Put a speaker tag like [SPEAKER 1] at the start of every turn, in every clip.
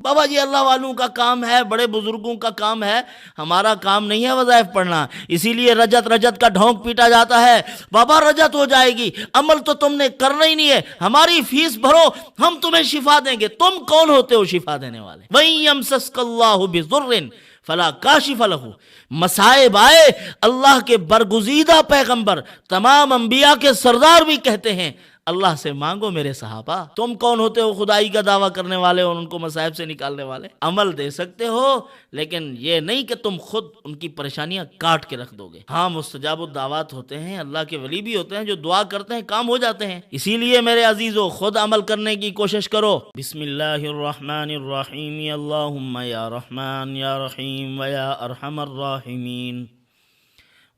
[SPEAKER 1] بابا جی اللہ والوں کا کام ہے، بڑے بزرگوں کا کام ہے، ہمارا کام نہیں ہے وظائف پڑھنا، اسی لیے رجت رجت کا ڈھونک پیٹا جاتا ہے۔ بابا رجت ہو جائے گی، عمل تو تم نے کرنا ہی نہیں ہے، ہماری فیس بھرو، ہم تمہیں شفا دیں گے۔ تم کون ہوتے ہو شفا دینے والے؟ وَإِن يَمْسَسْكَ اللَّهُ بِضُرٍّ فَلَا كَاشِفَ لَهُ۔ مصائب آئے، اللہ کے برگزیدہ پیغمبر، تمام انبیاء کے سردار بھی کہتے ہیں اللہ سے مانگو میرے صحابہ۔ تم کون ہوتے ہو خدائی کا دعویٰ کرنے والے اور ان کو مصائب سے نکالنے والے؟ عمل دے سکتے ہو لیکن یہ نہیں کہ تم خود ان کی پریشانیاں کاٹ کے رکھ دو گے۔ ہاں مستجاب الدعوات ہوتے ہیں، اللہ کے ولی بھی ہوتے ہیں جو دعا کرتے ہیں کام ہو جاتے ہیں۔ اسی لیے میرے عزیزو خود عمل کرنے کی کوشش کرو۔ بسم اللہ الرحمن الرحیم، اللہم یا رحمان یا رحیم ویا ارحم الراحمین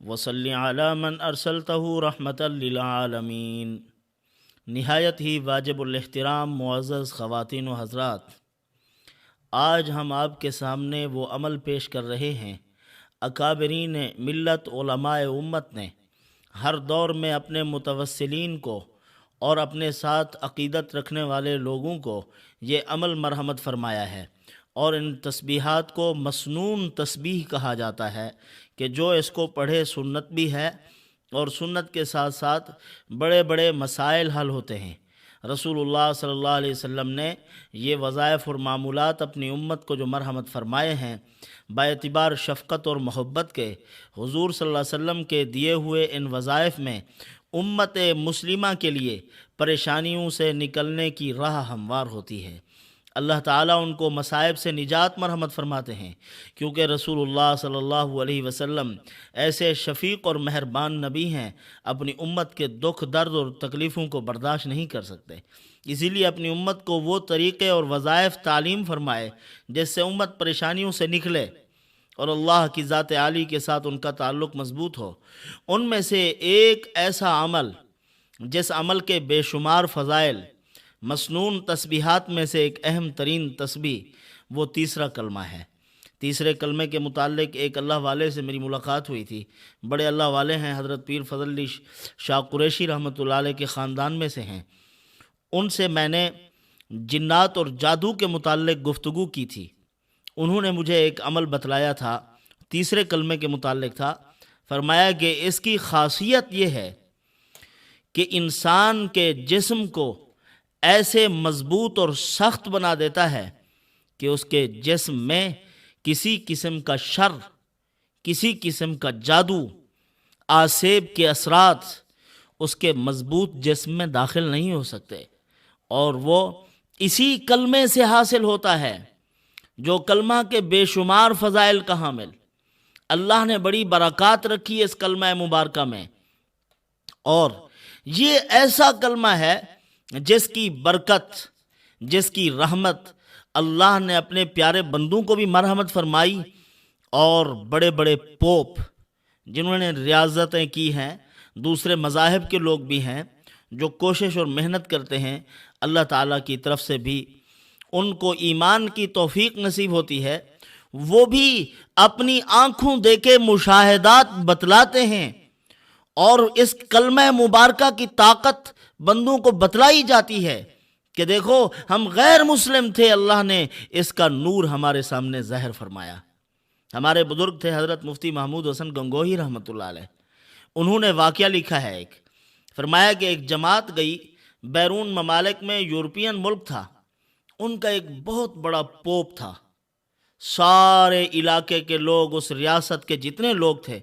[SPEAKER 1] وصلی علی من ارسلتہ رحمتا للعالمین۔ نہایت ہی واجب الاحترام معزز خواتین و حضرات، آج ہم آپ کے سامنے وہ عمل پیش کر رہے ہیں اکابرین ملت علماء امت نے ہر دور میں اپنے متوسلین کو اور اپنے ساتھ عقیدت رکھنے والے لوگوں کو یہ عمل مرحمت فرمایا ہے، اور ان تسبیحات کو مسنون تسبیح کہا جاتا ہے کہ جو اس کو پڑھے سنت بھی ہے اور سنت کے ساتھ ساتھ بڑے بڑے مسائل حل ہوتے ہیں۔ رسول اللہ صلی اللہ علیہ وسلم نے یہ وظائف اور معمولات اپنی امت کو جو مرحمت فرمائے ہیں، باعتبار شفقت اور محبت کے، حضور صلی اللہ علیہ وسلم کے دیے ہوئے ان وظائف میں امت مسلمہ کے لیے پریشانیوں سے نکلنے کی راہ ہموار ہوتی ہے۔ اللہ تعالیٰ ان کو مصائب سے نجات مرحمت فرماتے ہیں، کیونکہ رسول اللہ صلی اللہ علیہ وسلم ایسے شفیق اور مہربان نبی ہیں، اپنی امت کے دکھ درد اور تکلیفوں کو برداشت نہیں کر سکتے، اسی لیے اپنی امت کو وہ طریقے اور وظائف تعلیم فرمائے جس سے امت پریشانیوں سے نکلے اور اللہ کی ذات عالی کے ساتھ ان کا تعلق مضبوط ہو۔ ان میں سے ایک ایسا عمل جس عمل کے بے شمار فضائل، مسنون تسبیحات میں سے ایک اہم ترین تسبیح وہ تیسرا کلمہ ہے۔ تیسرے کلمے کے متعلق ایک اللہ والے سے میری ملاقات ہوئی تھی، بڑے اللہ والے ہیں، حضرت پیر فضل علی شاہ قریشی رحمۃ اللہ علیہ کے خاندان میں سے ہیں۔ ان سے میں نے جنات اور جادو کے متعلق گفتگو کی تھی۔ انہوں نے مجھے ایک عمل بتلایا تھا، تیسرے کلمے کے متعلق تھا۔ فرمایا کہ اس کی خاصیت یہ ہے کہ انسان کے جسم کو ایسے مضبوط اور سخت بنا دیتا ہے کہ اس کے جسم میں کسی قسم کا شر، کسی قسم کا جادو، آسیب کے اثرات اس کے مضبوط جسم میں داخل نہیں ہو سکتے، اور وہ اسی کلمے سے حاصل ہوتا ہے، جو کلمہ کے بے شمار فضائل کا حامل۔ اللہ نے بڑی برکات رکھی ہے اس کلمہ مبارکہ میں، اور یہ ایسا کلمہ ہے جس کی برکت، جس کی رحمت اللہ نے اپنے پیارے بندوں کو بھی مرحمت فرمائی، اور بڑے بڑے پوپ جنہوں نے ریاضتیں کی ہیں، دوسرے مذاہب کے لوگ بھی ہیں جو کوشش اور محنت کرتے ہیں، اللہ تعالیٰ کی طرف سے بھی ان کو ایمان کی توفیق نصیب ہوتی ہے، وہ بھی اپنی آنکھوں دیکھے مشاہدات بتلاتے ہیں، اور اس کلمہ مبارکہ کی طاقت بندوں کو بتلائی جاتی ہے کہ دیکھو ہم غیر مسلم تھے، اللہ نے اس کا نور ہمارے سامنے ظاہر فرمایا۔ ہمارے بزرگ تھے حضرت مفتی محمود حسن گنگوہی رحمۃ اللہ علیہ، انہوں نے واقعہ لکھا ہے ایک، فرمایا کہ ایک جماعت گئی بیرون ممالک میں، یورپین ملک تھا، ان کا ایک بہت بڑا پوپ تھا، سارے علاقے کے لوگ، اس ریاست کے جتنے لوگ تھے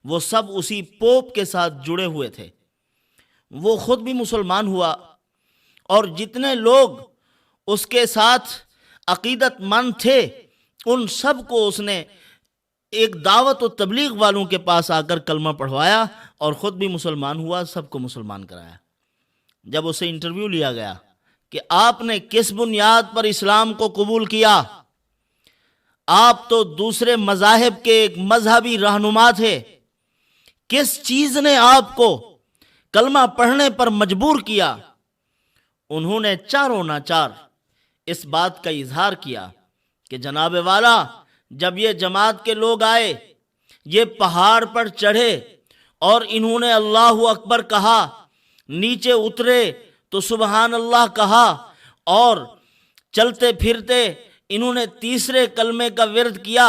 [SPEAKER 1] وہ سب اسی پوپ کے ساتھ جڑے ہوئے تھے۔ وہ خود بھی مسلمان ہوا، اور جتنے لوگ اس کے ساتھ عقیدت مند تھے ان سب کو اس نے ایک دعوت و تبلیغ والوں کے پاس آ کر کلمہ پڑھوایا، اور خود بھی مسلمان ہوا، سب کو مسلمان کرایا۔ جب اسے انٹرویو لیا گیا کہ آپ نے کس بنیاد پر اسلام کو قبول کیا، آپ تو دوسرے مذاہب کے ایک مذہبی رہنما تھے، کس چیز نے آپ کو کلمہ پڑھنے پر مجبور کیا؟ انہوں نے چاروں ناچار اس بات کا اظہار کیا کہ جناب والا، جب یہ جماعت کے لوگ آئے، یہ پہاڑ پر چڑھے اور انہوں نے اللہ اکبر کہا، نیچے اترے تو سبحان اللہ کہا، اور چلتے پھرتے انہوں نے تیسرے کلمے کا ورد کیا،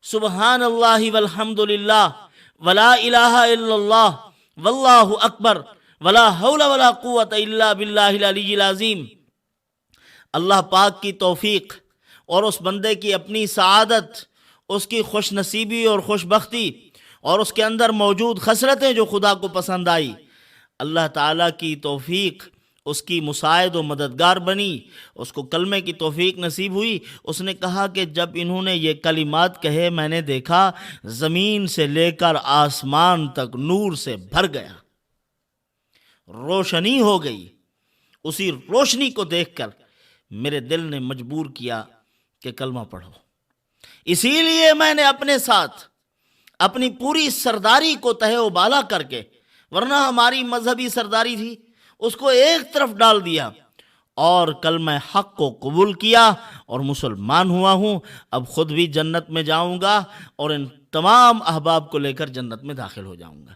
[SPEAKER 1] سبحان اللہ والحمد للہ ولا الہ الا اللہ واللہ اکبر ولا حول ولا قوت الا باللہ العلی العظیم۔ اللہ پاک کی توفیق اور اس بندے کی اپنی سعادت، اس کی خوش نصیبی اور خوش بختی اور اس کے اندر موجود خصلتیں جو خدا کو پسند آئی، اللہ تعالیٰ کی توفیق اس کی مساعد و مددگار بنی، اس کو کلمے کی توفیق نصیب ہوئی۔ اس نے کہا کہ جب انہوں نے یہ کلمات کہے میں نے دیکھا زمین سے لے کر آسمان تک نور سے بھر گیا، روشنی ہو گئی۔ اسی روشنی کو دیکھ کر میرے دل نے مجبور کیا کہ کلمہ پڑھو، اسی لیے میں نے اپنے ساتھ اپنی پوری سرداری کو تہہ و بالا کر کے، ورنہ ہماری مذہبی سرداری تھی، اس کو ایک طرف ڈال دیا اور کلمہ حق کو قبول کیا اور مسلمان ہوا ہوں۔ اب خود بھی جنت میں جاؤں گا اور ان تمام احباب کو لے کر جنت میں داخل ہو جاؤں گا۔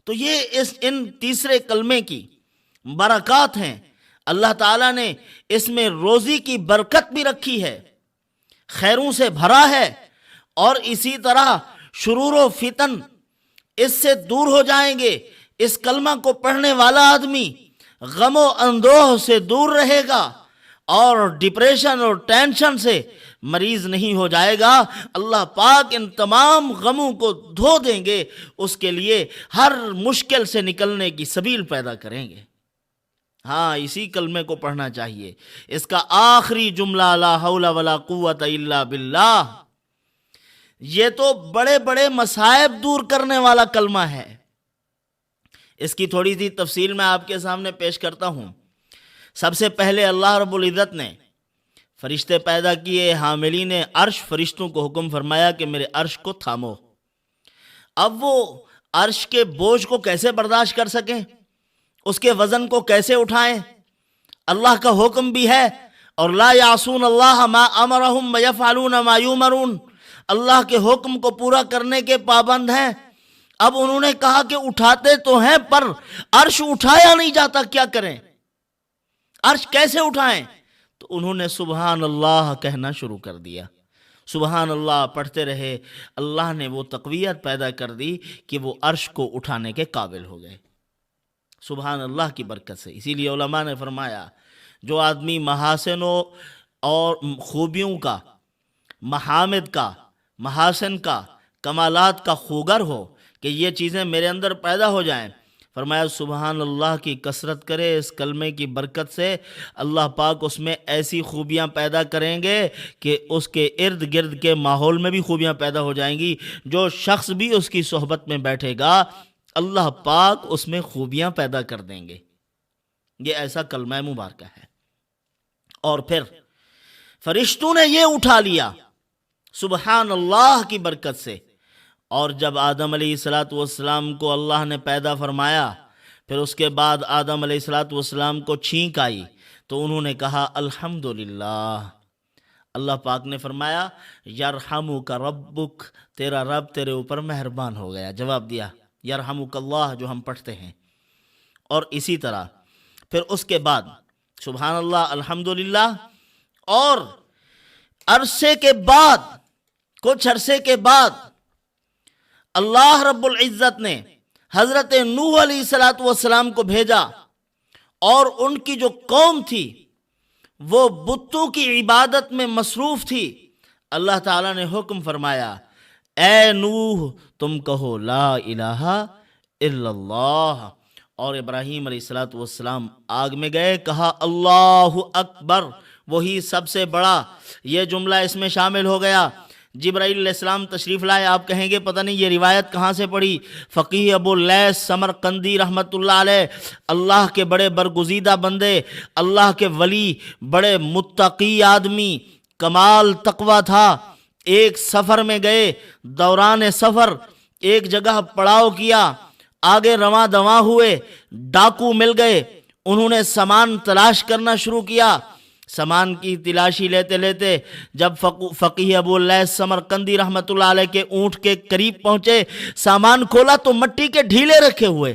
[SPEAKER 1] تو یہ ان تیسرے کلمے کی برکات ہیں۔ اللہ تعالیٰ نے اس میں روزی کی برکت بھی رکھی ہے، خیروں سے بھرا ہے، اور اسی طرح شرور و فتن اس سے دور ہو جائیں گے۔ اس کلمہ کو پڑھنے والا آدمی غم و اندوہ سے دور رہے گا اور ڈپریشن اور ٹینشن سے مریض نہیں ہو جائے گا۔ اللہ پاک ان تمام غموں کو دھو دیں گے، اس کے لیے ہر مشکل سے نکلنے کی سبیل پیدا کریں گے۔ ہاں، اسی کلمے کو پڑھنا چاہیے۔ اس کا آخری جملہ لا حول ولا قوت الا باللہ، یہ تو بڑے بڑے مصائب دور کرنے والا کلمہ ہے۔ اس کی تھوڑی سی تفصیل میں آپ کے سامنے پیش کرتا ہوں۔ سب سے پہلے اللہ رب العزت نے فرشتے پیدا کیے، حاملین عرش فرشتوں کو حکم فرمایا کہ میرے عرش کو تھامو۔ اب وہ عرش کے بوجھ کو کیسے برداشت کر سکیں، اس کے وزن کو کیسے اٹھائیں؟ اللہ کا حکم بھی ہے، اور لا یعصون اللہ ما امرہم ویفعلون ما یؤمرون، اللہ کے حکم کو پورا کرنے کے پابند ہیں۔ اب انہوں نے کہا کہ اٹھاتے تو ہیں پر عرش اٹھایا نہیں جاتا، کیا کریں؟ عرش کیسے اٹھائیں؟ تو انہوں نے سبحان اللہ کہنا شروع کر دیا، سبحان اللہ پڑھتے رہے۔ اللہ نے وہ تقویت پیدا کر دی کہ وہ عرش کو اٹھانے کے قابل ہو گئے، سبحان اللہ کی برکت سے۔ اسی لیے علماء نے فرمایا جو آدمی محاسنوں اور خوبیوں کا، محامد کا، محاسن کا، کمالات کا خوگر ہو کہ یہ چیزیں میرے اندر پیدا ہو جائیں، فرمایا سبحان اللہ کی کثرت کرے، اس کلمے کی برکت سے اللہ پاک اس میں ایسی خوبیاں پیدا کریں گے کہ اس کے ارد گرد کے ماحول میں بھی خوبیاں پیدا ہو جائیں گی۔ جو شخص بھی اس کی صحبت میں بیٹھے گا اللہ پاک اس میں خوبیاں پیدا کر دیں گے۔ یہ ایسا کلمہ مبارکہ ہے۔ اور پھر فرشتوں نے یہ اٹھا لیا سبحان اللہ کی برکت سے، اور جب آدم علیہ السلام کو اللہ نے پیدا فرمایا، پھر اس کے بعد آدم علیہ السلام کو چھینک آئی تو انہوں نے کہا الحمدللہ۔ اللہ پاک نے فرمایا یرحمک ربک، تیرا رب تیرے اوپر مہربان ہو گیا، جواب دیا یرحمک اللہ جو ہم پڑھتے ہیں۔ اور اسی طرح پھر اس کے بعد سبحان اللہ الحمدللہ، اور عرصے کے بعد، کچھ عرصے کے بعد اللہ رب العزت نے حضرت نوح علیہ السلام کو بھیجا، اور ان کی جو قوم تھی وہ بتوں کی عبادت میں مصروف تھی۔ اللہ تعالیٰ نے حکم فرمایا اے نوح تم کہو لا الہ الا اللہ، اور ابراہیم علیہ السلام آگ میں گئے، کہا اللہ اکبر، وہی سب سے بڑا، یہ جملہ اس میں شامل ہو گیا۔ جبرائیل علیہ السلام تشریف لائے، آپ کہیں گے پتہ نہیں یہ روایت کہاں سے پڑھی، فقیہ ابو اللیث سمرقندی رحمۃ اللہ علیہ، اللہ کے بڑے برگزیدہ بندے، اللہ کے ولی، بڑے متقی آدمی، کمال تقوی تھا۔ ایک سفر میں گئے، دوران سفر ایک جگہ پڑاؤ کیا، آگے رواں دواں ہوئے، ڈاکو مل گئے، انہوں نے سامان تلاش کرنا شروع کیا۔ سامان کی تلاشی لیتے لیتے جب فقیہ ابو اللیث سمرقندی رحمۃ اللہ علیہ کے اونٹ کے قریب پہنچے، سامان کھولا تو مٹی کے ڈھیلے رکھے ہوئے۔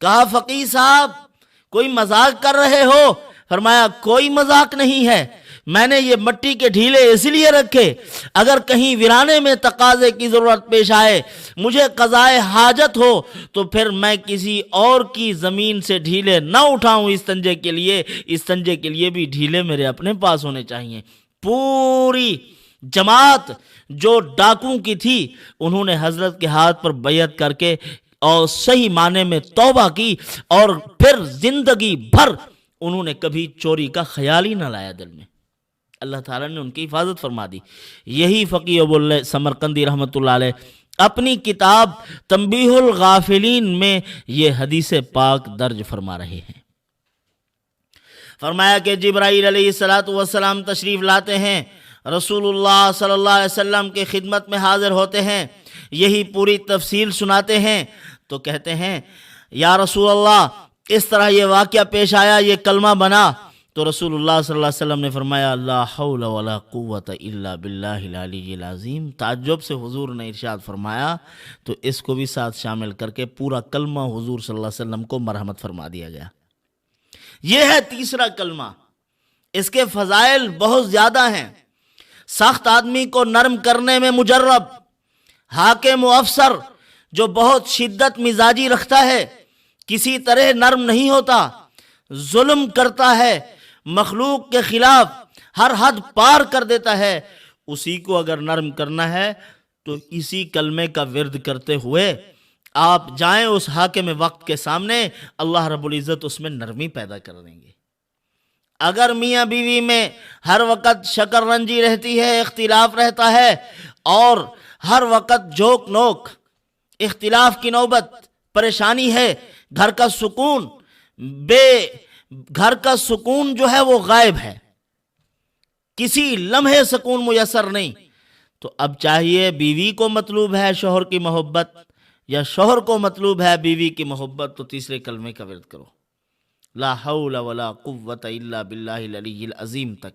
[SPEAKER 1] کہا فقیہ صاحب کوئی مذاق کر رہے ہو؟ فرمایا کوئی مذاق نہیں ہے، میں نے یہ مٹی کے ڈھیلے اس لیے رکھے اگر کہیں ویرانے میں تقاضے کی ضرورت پیش آئے، مجھے قضائے حاجت ہو، تو پھر میں کسی اور کی زمین سے ڈھیلے نہ اٹھاؤں استنجے کے لیے۔ استنجے کے لیے بھی ڈھیلے میرے اپنے پاس ہونے چاہیے۔ پوری جماعت جو ڈاکوں کی تھی، انہوں نے حضرت کے ہاتھ پر بیعت کر کے اور صحیح معنی میں توبہ کی، اور پھر زندگی بھر انہوں نے کبھی چوری کا خیال ہی نہ لایا دل میں۔ اللہ تعالیٰ نے ان کی حفاظت فرما دی۔ یہی فقیہ ابو سمرقندی رحمۃ اللہ علیہ اپنی کتاب تنبیہ الغافلین میں یہ حدیث پاک درج فرما رہے ہیں۔ فرمایا کہ جبرائیل علیہ السلام تشریف لاتے ہیں، رسول اللہ صلی اللہ علیہ وسلم کے خدمت میں حاضر ہوتے ہیں، یہی پوری تفصیل سناتے ہیں، تو کہتے ہیں یا رسول اللہ اس طرح یہ واقعہ پیش آیا، یہ کلمہ بنا۔ تو رسول اللہ صلی اللہ علیہ وسلم نے فرمایا لا حول ولا قوت الا باللہ العلی العظیم۔ تعجب سے حضور نے ارشاد فرمایا تو اس کو بھی ساتھ شامل کر کے پورا کلمہ حضور صلی اللہ علیہ وسلم کو مرحمت فرما دیا گیا۔ یہ ہے تیسرا کلمہ، اس کے فضائل بہت زیادہ ہیں۔ سخت آدمی کو نرم کرنے میں مجرب، حاکم و افسر جو بہت شدت مزاجی رکھتا ہے، کسی طرح نرم نہیں ہوتا، ظلم کرتا ہے، مخلوق کے خلاف ہر حد پار کر دیتا ہے، اسی کو اگر نرم کرنا ہے تو اسی کلمے کا ورد کرتے ہوئے آپ جائیں اس حاکم وقت کے سامنے، اللہ رب العزت اس میں نرمی پیدا کر دیں گے۔ اگر میاں بیوی میں ہر وقت شکر رنجی رہتی ہے، اختلاف رہتا ہے، اور ہر وقت جھوک نوک، اختلاف کی نوبت، پریشانی ہے، گھر کا سکون جو ہے وہ غائب ہے، کسی لمحے سکون میسر نہیں، تو اب چاہیے بیوی کو مطلوب ہے شوہر کی محبت، یا شوہر کو مطلوب ہے بیوی کی محبت، تو تیسرے کلمے کا ورد کرو، لا حول ولا قوت الا باللہ العلی العظیم تک۔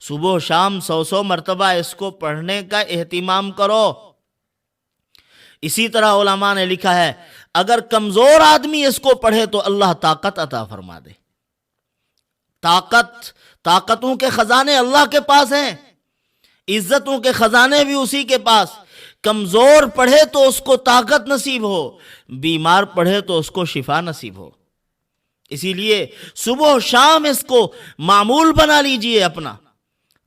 [SPEAKER 1] صبح و شام 100 مرتبہ اس کو پڑھنے کا اہتمام کرو۔ اسی طرح علماء نے لکھا ہے اگر کمزور آدمی اس کو پڑھے تو اللہ طاقت عطا فرما دے۔ طاقتوں کے خزانے اللہ کے پاس ہیں، عزتوں کے خزانے بھی اسی کے پاس۔ کمزور پڑھے تو اس کو طاقت نصیب ہو، بیمار پڑھے تو اس کو شفا نصیب ہو۔ اسی لیے صبح و شام اس کو معمول بنا لیجئے اپنا۔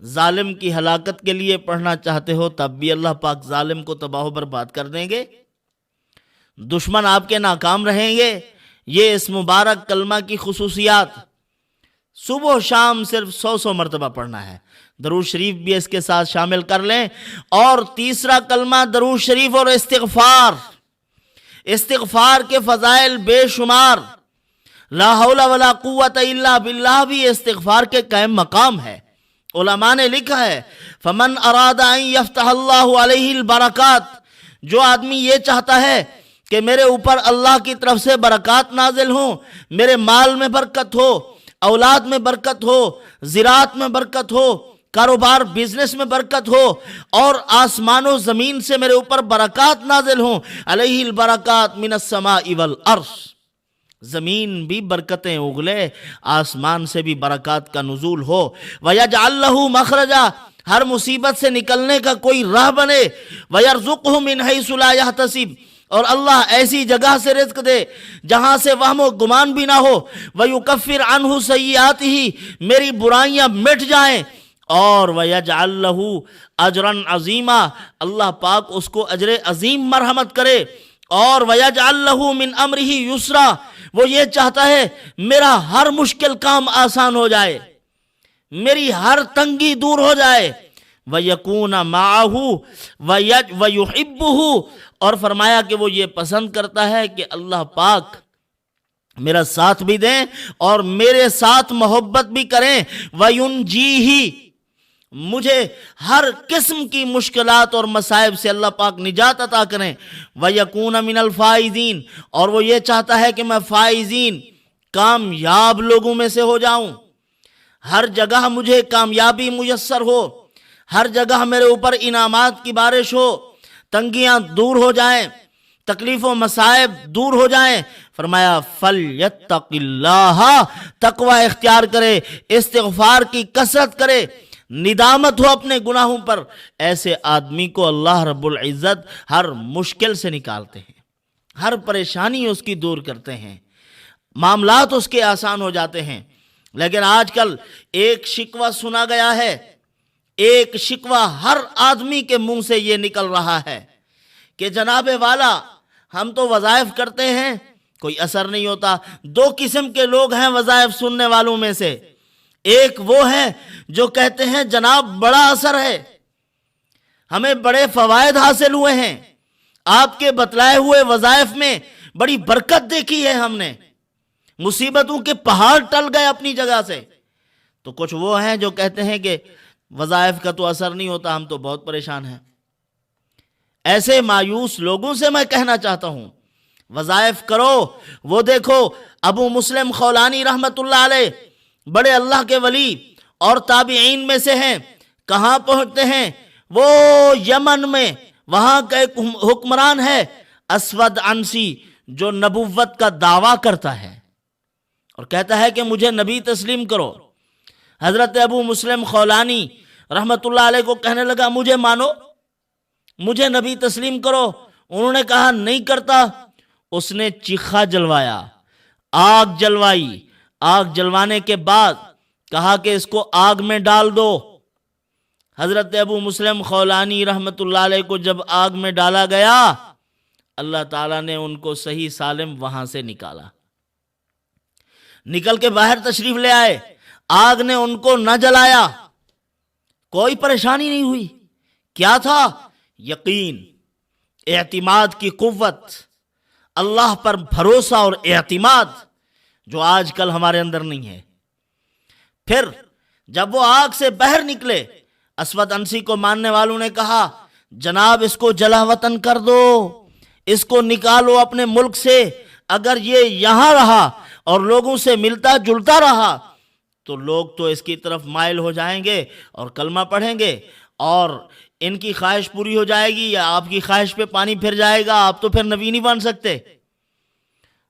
[SPEAKER 1] ظالم کی ہلاکت کے لیے پڑھنا چاہتے ہو تب بھی اللہ پاک ظالم کو تباہ و برباد کر دیں گے، دشمن آپ کے ناکام رہیں گے۔ یہ اس مبارک کلمہ کی خصوصیات۔ صبح و شام صرف 100 مرتبہ پڑھنا ہے، درود شریف بھی اس کے ساتھ شامل کر لیں۔ اور تیسرا کلمہ درود شریف اور استغفار کے فضائل بے شمار۔ لا حول ولا قوت الا باللہ بھی استغفار کے قائم مقام ہے۔ علماء نے لکھا ہے فمن اراد ان یفتح اللہ علیہ البرکات، جو آدمی یہ چاہتا ہے کہ میرے اوپر اللہ کی طرف سے برکات نازل ہوں، میرے مال میں برکت ہو، اولاد میں برکت ہو، زراعت میں برکت ہو، کاروبار بزنس میں برکت ہو، اور آسمان و زمین سے میرے اوپر برکات نازل ہوں، علیہ البرکات من السماء والارض، زمین بھی برکتیں اگلے، آسمان سے بھی برکات کا نزول ہو، وَيَجْعَلْ لَهُ مَخْرَجًا، ہر مصیبت سے نکلنے کا کوئی راہ بنے، وَيَرْزُقْهُ مِنْ حَيْثُ لَا يَحْتَسِبُ، اور اللہ ایسی جگہ سے رزق دے جہاں سے وہم و گمان بھی نہ ہو، وَيُكَفِّرْ عَنْهُ سَيِّئَاتِهِ، میری برائیاں مٹ جائیں، اور وَيَجْعَلْ لَهُ أَجْرًا عَظِيمًا، اللہ پاک اس کو اجر عظیم مرحمت کرے، اور وَيَجْعَلْ لَهُ مِنْ أَمْرِهِ يُسْرًا، وہ یہ چاہتا ہے میرا ہر مشکل کام آسان ہو جائے، میری ہر تنگی دور ہو جائے، وَيَكُونَ مَعَهُ وَيُحِبُّهُ، اور فرمایا کہ وہ یہ پسند کرتا ہے کہ اللہ پاک میرا ساتھ بھی دیں اور میرے ساتھ محبت بھی کریں، وَيُنْجِيهِ، مجھے ہر قسم کی مشکلات اور مصائب سے اللہ پاک نجات عطا کریں، وَيَكُونَ مِنَ الْفَائِزِينَ، اور وہ یہ چاہتا ہے کہ میں فائزین، کامیاب لوگوں میں سے ہو جاؤں، ہر جگہ مجھے کامیابی میسر ہو، ہر جگہ میرے اوپر انعامات کی بارش ہو، تنگیاں دور ہو جائیں، تکلیف و مصائب دور ہو جائیں۔ فرمایا فَلْيَتَّقِ اللَّهَ، تقوی اختیار کرے، استغفار کی کثرت کرے، ندامت ہو اپنے گناہوں پر، ایسے آدمی کو اللہ رب العزت ہر مشکل سے نکالتے ہیں، ہر پریشانی اس کی دور کرتے ہیں، معاملات اس کے آسان ہو جاتے ہیں۔ لیکن آج کل ایک شکوہ سنا گیا ہے، ایک شکوہ ہر آدمی کے منہ سے یہ نکل رہا ہے کہ جناب والا ہم تو وظائف کرتے ہیں، کوئی اثر نہیں ہوتا۔ دو قسم کے لوگ ہیں وظائف سننے والوں میں سے، ایک وہ ہیں جو کہتے ہیں جناب بڑا اثر ہے، ہمیں بڑے فوائد حاصل ہوئے ہیں، آپ کے بتلائے ہوئے وظائف میں بڑی برکت دیکھی ہے ہم نے، مصیبتوں کے پہاڑ ٹل گئے اپنی جگہ سے۔ تو کچھ وہ ہیں جو کہتے ہیں کہ وظائف کا تو اثر نہیں ہوتا، ہم تو بہت پریشان ہیں۔ ایسے مایوس لوگوں سے میں کہنا چاہتا ہوں وظائف کرو۔ وہ دیکھو ابو مسلم خولانی رحمت اللہ علیہ، بڑے اللہ کے ولی اور تابعین میں سے ہیں، کہاں پہنچتے ہیں؟ وہ یمن میں، وہاں کا ایک حکمران ہے اسود عنسی، جو نبوت کا دعویٰ کرتا ہے اور کہتا ہے کہ مجھے نبی تسلیم کرو۔ حضرت ابو مسلم خولانی رحمت اللہ علیہ کو کہنے لگا مجھے مانو، مجھے نبی تسلیم کرو۔ انہوں نے کہا نہیں کرتا۔ اس نے چیخا جلوایا، آگ جلوائی، آگ جلوانے کے بعد کہا کہ اس کو آگ میں ڈال دو۔ حضرت ابو مسلم خولانی رحمت اللہ علیہ کو جب آگ میں ڈالا گیا، اللہ تعالیٰ نے ان کو صحیح سالم وہاں سے نکالا، نکل کے باہر تشریف لے آئے، آگ نے ان کو نہ جلایا، کوئی پریشانی نہیں ہوئی۔ کیا تھا؟ یقین، اعتماد کی قوت، اللہ پر بھروسہ اور اعتماد، جو آج کل ہمارے اندر نہیں ہے۔ پھر جب وہ آگ سے باہر نکلے، اسود عنسی کو ماننے والوں نے کہا جناب اس کو جلا وطن کر دو، اس کو نکالو اپنے ملک سے، اگر یہ یہاں رہا اور لوگوں سے ملتا جلتا رہا تو لوگ تو اس کی طرف مائل ہو جائیں گے اور کلمہ پڑھیں گے، اور ان کی خواہش پوری ہو جائے گی، یا آپ کی خواہش پہ پانی پھر جائے گا، آپ تو پھر نبی نہیں بن سکتے۔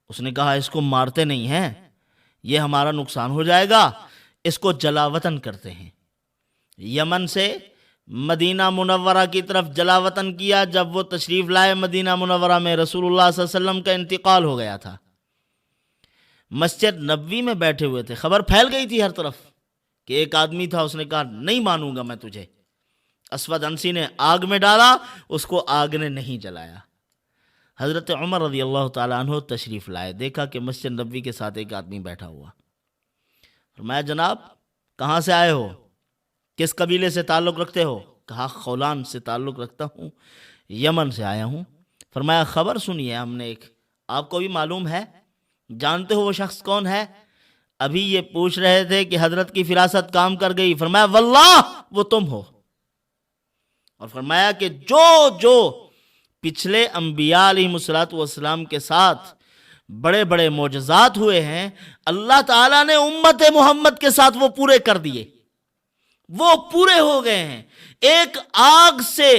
[SPEAKER 1] اس نے کہا اس کو مارتے نہیں ہیں، یہ ہمارا نقصان ہو جائے گا، اس کو جلا وطن کرتے ہیں۔ یمن سے مدینہ منورہ کی طرف جلا وطن کیا۔ جب وہ تشریف لائے مدینہ منورہ میں، رسول اللہ صلی اللہ علیہ وسلم کا انتقال ہو گیا تھا، مسجد نبوی میں بیٹھے ہوئے تھے، خبر پھیل گئی تھی ہر طرف کہ ایک آدمی تھا، اس نے کہا نہیں مانوں گا میں تجھے۔ اسود عنسی نے آگ میں ڈالا، اس کو آگ نے نہیں جلایا۔ حضرت عمر رضی اللہ تعالیٰ عنہ تشریف لائے، دیکھا کہ مسجد نبوی کے ساتھ ایک آدمی بیٹھا ہوا۔ فرمایا جناب کہاں سے آئے ہو، کس قبیلے سے تعلق رکھتے ہو؟ کہا خولان سے تعلق رکھتا ہوں، یمن سے آیا ہوں۔ فرمایا خبر سنیے، ہم نے ایک، آپ کو بھی معلوم ہے، جانتے ہو وہ شخص کون ہے؟ ابھی یہ پوچھ رہے تھے کہ حضرت کی فراست کام کر گئی۔ فرمایا واللہ وہ تم ہو، اور فرمایا کہ جو پچھلے انبیاء علیہ الصلوۃ والسلام کے ساتھ بڑے بڑے معجزات ہوئے ہیں، اللہ تعالیٰ نے امت محمد کے ساتھ وہ پورے کر دیے، وہ پورے ہو گئے ہیں۔ ایک آگ سے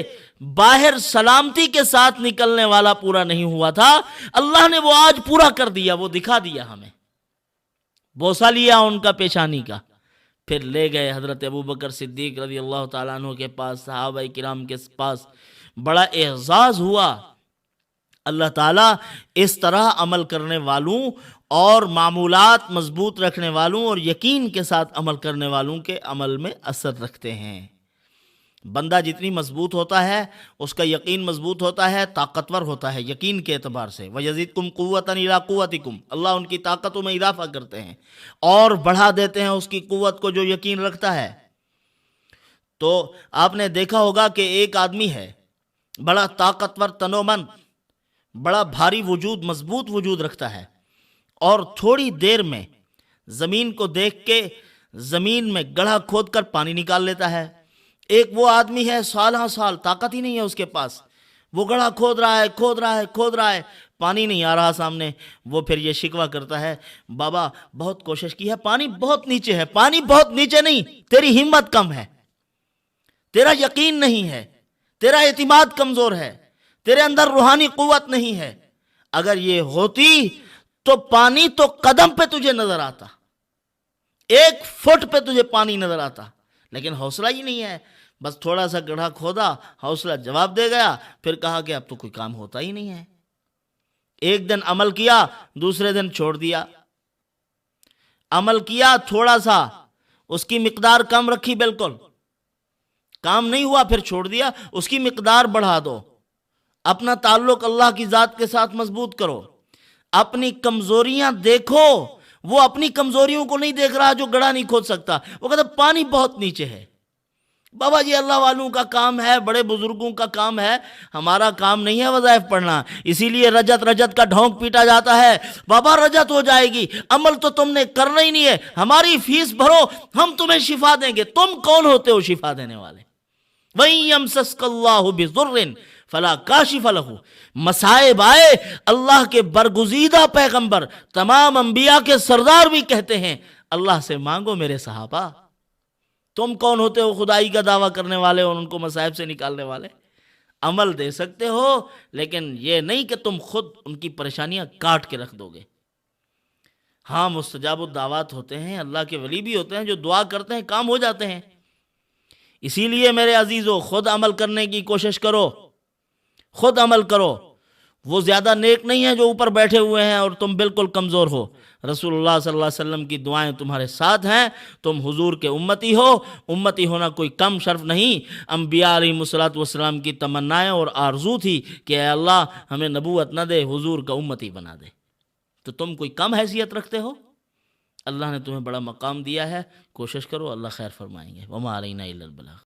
[SPEAKER 1] باہر سلامتی کے ساتھ نکلنے والا پورا نہیں ہوا تھا، اللہ نے وہ آج پورا کر دیا، وہ دکھا دیا ہمیں، بوسہ لیا ان کا پیشانی کا، پھر لے گئے حضرت ابوبکر صدیق رضی اللہ تعالیٰ عنہ کے پاس، صحابہ کرام کے پاس، بڑا اعزاز ہوا۔ اللہ تعالیٰ اس طرح عمل کرنے والوں اور معمولات مضبوط رکھنے والوں اور یقین کے ساتھ عمل کرنے والوں کے عمل میں اثر رکھتے ہیں۔ بندہ جتنی مضبوط ہوتا ہے اس کا یقین مضبوط ہوتا ہے، طاقتور ہوتا ہے یقین کے اعتبار سے۔ وَيَزِدْكُمْ قُوَّةً إِلَىٰ قُوَّتِكُمْ، اللہ ان کی طاقتوں میں اضافہ کرتے ہیں اور بڑھا دیتے ہیں اس کی قوت کو جو یقین رکھتا ہے۔ تو آپ نے دیکھا ہوگا کہ ایک آدمی ہے بڑا طاقتور، تنومند، بڑا بھاری وجود، مضبوط وجود رکھتا ہے، اور تھوڑی دیر میں زمین کو دیکھ کے زمین میں گڑھا کھود کر پانی نکال لیتا ہے۔ ایک وہ آدمی ہے سالہ سال طاقت ہی نہیں ہے اس کے پاس، وہ گڑھا کھود رہا ہے، پانی نہیں آ رہا سامنے۔ وہ پھر یہ شکوہ کرتا ہے بابا بہت کوشش کی ہے، پانی بہت نیچے ہے۔ پانی بہت نیچے نہیں، تیری ہمت کم ہے، تیرا یقین نہیں ہے، تیرا اعتماد کمزور ہے، تیرے اندر روحانی قوت نہیں ہے۔ اگر یہ ہوتی تو پانی تو قدم پہ تجھے نظر آتا، 1 فٹ پہ تجھے پانی نظر آتا، لیکن حوصلہ ہی نہیں ہے. بس تھوڑا سا گڑھا کھودا، حوصلہ جواب دے گیا، پھر کہا کہ اب تو کوئی کام ہوتا ہی نہیں ہے. ایک دن عمل کیا، دوسرے دن چھوڑ دیا. عمل کیا تھوڑا سا، اس کی مقدار کم رکھی، بالکل کام نہیں ہوا، پھر چھوڑ دیا. اس کی مقدار بڑھا دو. اپنا تعلق اللہ کی ذات کے ساتھ مضبوط کرو. اپنی کمزوریاں دیکھو. وہ اپنی کمزوریوں کو نہیں دیکھ رہا جو گڑھا نہیں کھود سکتا. وہ کہتا پانی بہت نیچے ہے. بابا جی اللہ والوں کا کام ہے، بڑے بزرگوں کا کام ہے، ہمارا کام نہیں ہے وظائف پڑھنا. اسی لیے رجت رجت کا ڈھونک پیٹا جاتا ہے. بابا رجت ہو جائے گی، عمل تو تم نے کرنا ہی نہیں ہے، ہماری فیس بھرو، ہم تمہیں شفا دیں گے. تم کون ہوتے ہو شفا دینے والے؟ وَإِن يَمْسَسْكَ اللَّهُ بِضُرٍّ فَلَا كَاشِفَ لَهُ. مصائب آئے، اللہ کے برگزیدہ پیغمبر، تمام انبیاء کے سردار بھی کہتے ہیں اللہ سے مانگو میرے صحابہ. تم کون ہوتے ہو خدائی کا دعویٰ کرنے والے اور ان کو مصائب سے نکالنے والے؟ عمل دے سکتے ہو، لیکن یہ نہیں کہ تم خود ان کی پریشانیاں کاٹ کے رکھ دو گے. ہاں مستجاب الدعوات ہوتے ہیں، اللہ کے ولی بھی ہوتے ہیں جو دعا کرتے ہیں، کام ہو جاتے ہیں. اسی لیے میرے عزیزو خود عمل کرنے کی کوشش کرو، خود عمل کرو. وہ زیادہ نیک نہیں ہیں جو اوپر بیٹھے ہوئے ہیں اور تم بالکل کمزور ہو. رسول اللہ صلی اللہ علیہ وسلم کی دعائیں تمہارے ساتھ ہیں. تم حضور کے امتی ہو. امتی ہونا کوئی کم شرف نہیں. انبیاء علیہ الصلوۃ والسلام کی تمنائیں اور آرزو تھی کہ اے اللہ ہمیں نبوت نہ دے، حضور کا امتی بنا دے. تو تم کوئی کم حیثیت رکھتے ہو؟ اللہ نے تمہیں بڑا مقام دیا ہے. کوشش کرو، اللہ خیر فرمائیں گے. وما علینا الا البلاغ.